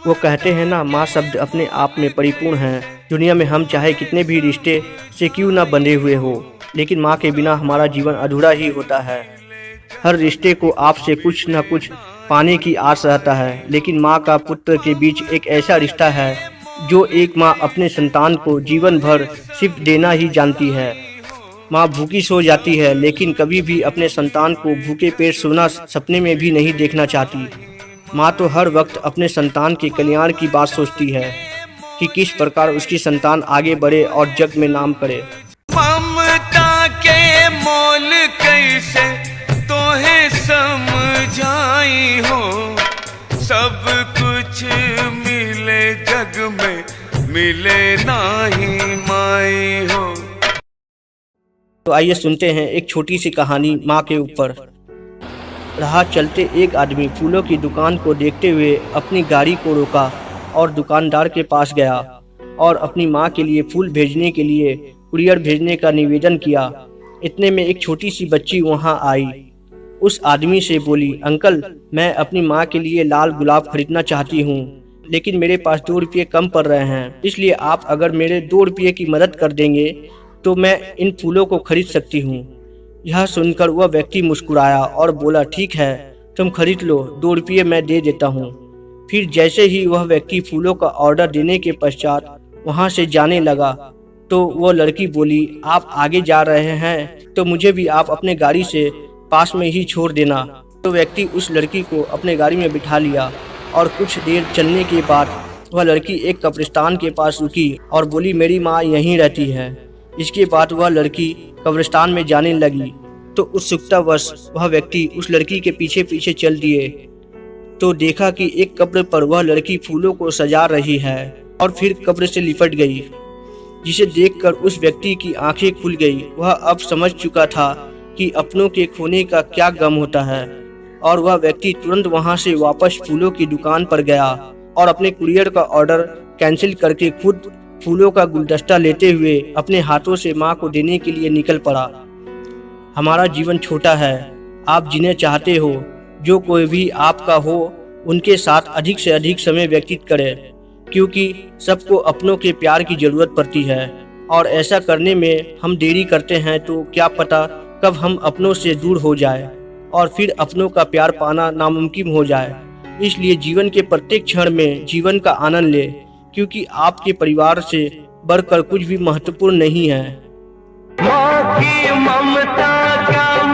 वो कहते हैं ना, माँ शब्द अपने आप में परिपूर्ण है। दुनिया में हम चाहे कितने भी रिश्ते से क्यों ना बंधे हुए हो, लेकिन माँ के बिना हमारा जीवन अधूरा ही होता है। हर रिश्ते को आपसे कुछ न कुछ पाने की आस रहता है, लेकिन माँ का पुत्र के बीच एक ऐसा रिश्ता है जो एक माँ अपने संतान को जीवन भर सिर्फ देना ही जानती है। माँ भूखी सो जाती है, लेकिन कभी भी अपने संतान को भूखे पेट सोना सपने में भी नहीं देखना चाहती। माँ तो हर वक्त अपने संतान के कल्याण की बात सोचती है कि किस प्रकार उसकी संतान आगे बढ़े और जग में नाम करे। ममता के मोल कैसे तोहे समझाई हो, सब कुछ मिले जग में मिले नाही माई हो। तो आइए सुनते हैं एक छोटी सी कहानी माँ के ऊपर। राह चलते एक आदमी फूलों की दुकान को देखते हुए अपनी गाड़ी को रोका और दुकानदार के पास गया और अपनी माँ के लिए फूल भेजने के लिए कुरियर भेजने का निवेदन किया। इतने में एक छोटी सी बच्ची वहाँ आई। उस आदमी से बोली, अंकल, मैं अपनी माँ के लिए लाल गुलाब खरीदना चाहती हूँ, लेकिन मेरे पास 2 रुपये कम पड़ रहे हैं, इसलिए आप अगर मेरे 2 रुपये की मदद कर देंगे तो मैं इन फूलों को खरीद सकती हूँ। यह सुनकर वह व्यक्ति मुस्कुराया और बोला, ठीक है, तुम खरीद लो, 2 रुपये मैं दे देता हूँ। फिर जैसे ही वह व्यक्ति फूलों का ऑर्डर देने के पश्चात वहाँ से जाने लगा तो वह लड़की बोली, आप आगे जा रहे हैं तो मुझे भी आप अपने गाड़ी से पास में ही छोड़ देना। तो व्यक्ति उस लड़की को अपने गाड़ी में बिठा लिया और कुछ देर चलने के बाद वह लड़की एक कब्रिस्तान के पास रुकी और बोली, मेरी माँ यहीं रहती है। इसके बाद वह लड़की कब्रिस्तान में जाने लगी तो उत्सुकतावश वह व्यक्ति उस लड़की के पीछे पीछे चल दिए तो देखा कि एक कब्र पर वह लड़की फूलों को सजा रही है और फिर कब्र से लिपट गई, जिसे देखकर उस व्यक्ति की आंखें खुल गई। वह अब समझ चुका था कि अपनों के खोने का क्या गम होता है और वह व्यक्ति तुरंत वहां से वापस फूलों की दुकान पर गया और अपने कुरियर का ऑर्डर कैंसिल करके खुद फूलों का गुलदस्ता लेते हुए अपने हाथों से माँ को देने के लिए निकल पड़ा। हमारा जीवन छोटा है, आप जिन्हें चाहते हो, जो कोई भी आपका हो, उनके साथ अधिक से अधिक समय व्यतीत करें, क्योंकि सबको अपनों के प्यार की जरूरत पड़ती है और ऐसा करने में हम देरी करते हैं तो क्या पता कब हम अपनों से दूर हो जाए और फिर अपनों का प्यार पाना नामुमकिन हो जाए। इसलिए जीवन के प्रत्येक क्षण में जीवन का आनंद ले, क्योंकि आपके परिवार से बढ़कर कुछ भी महत्वपूर्ण नहीं है। माँ की ममता का